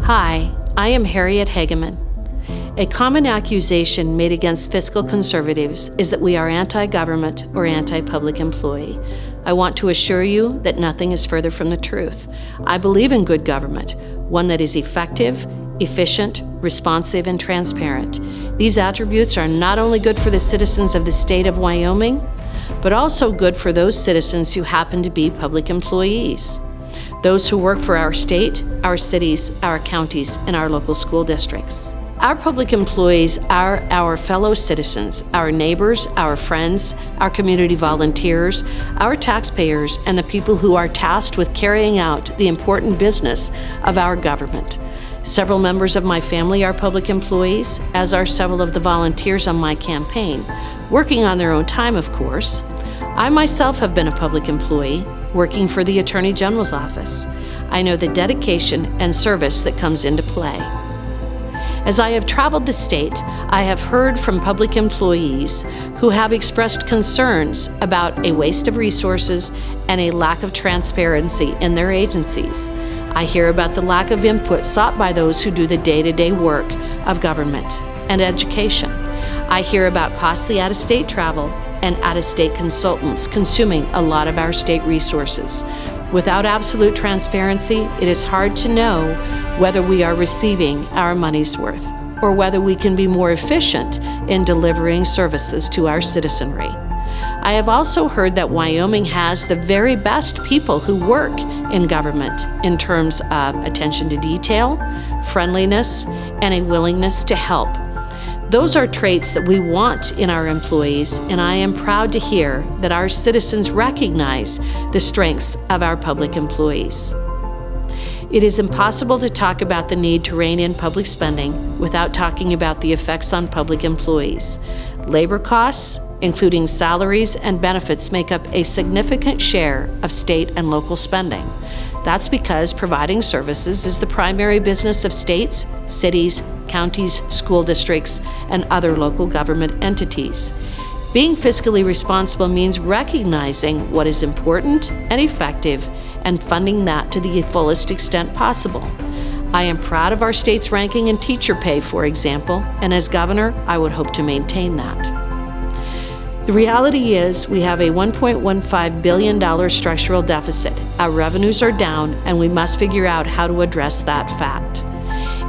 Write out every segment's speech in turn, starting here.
Hi, I am Harriet Hageman. A common accusation made against fiscal conservatives is that we are anti-government or anti-public employee. I want to assure you that nothing is further from the truth. I believe in good government, one that is effective, efficient, responsive, and transparent. These attributes are not only good for the citizens of the state of Wyoming, but also good for those citizens who happen to be public employees, those who work for our state, our cities, our counties, and our local school districts. Our public employees are our fellow citizens, our neighbors, our friends, our community volunteers, our taxpayers, and the people who are tasked with carrying out the important business of our government. Several members of my family are public employees, as are several of the volunteers on my campaign, working on their own time, of course. I myself have been a public employee, working for the Attorney General's office. I know the dedication and service that comes into play. As I have traveled the state, I have heard from public employees who have expressed concerns about a waste of resources and a lack of transparency in their agencies. I hear about the lack of input sought by those who do the day-to-day work of government and education. I hear about costly out-of-state travel and out-of-state consultants consuming a lot of our state resources. Without absolute transparency, it is hard to know whether we are receiving our money's worth or whether we can be more efficient in delivering services to our citizenry. I have also heard that Wyoming has the very best people who work in government in terms of attention to detail, friendliness, and a willingness to help. Those are traits that we want in our employees, and I am proud to hear that our citizens recognize the strengths of our public employees. It is impossible to talk about the need to rein in public spending without talking about the effects on public employees. Labor costs, including salaries and benefits, make up a significant share of state and local spending. That's because providing services is the primary business of states, cities, counties, school districts, and other local government entities. Being fiscally responsible means recognizing what is important and effective and funding that to the fullest extent possible. I am proud of our state's ranking in teacher pay, for example, and as governor, I would hope to maintain that. The reality is we have a $1.15 billion structural deficit. Our revenues are down, and we must figure out how to address that fact.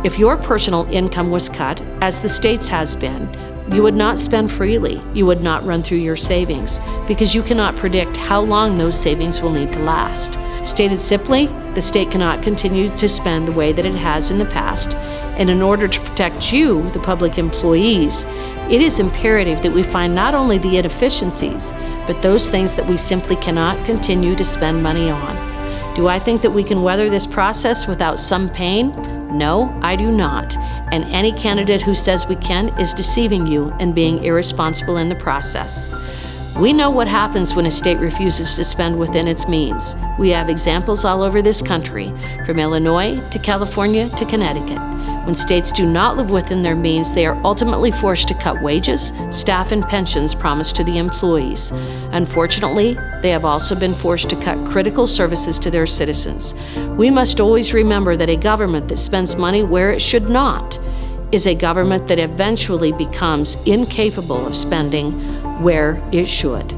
If your personal income was cut, as the state's has been, you would not spend freely. You would not run through your savings because you cannot predict how long those savings will need to last. Stated simply, the state cannot continue to spend the way that it has in the past, and in order to protect you, the public employees, it is imperative that we find not only the inefficiencies, but those things that we simply cannot continue to spend money on. Do I think that we can weather this process without some pain? No, I do not. And any candidate who says we can is deceiving you and being irresponsible in the process. We know what happens when a state refuses to spend within its means. We have examples all over this country, from Illinois to California to Connecticut. When states do not live within their means, they are ultimately forced to cut wages, staff, and pensions promised to the employees. Unfortunately, they have also been forced to cut critical services to their citizens. We must always remember that a government that spends money where it should not is a government that eventually becomes incapable of spending where it should.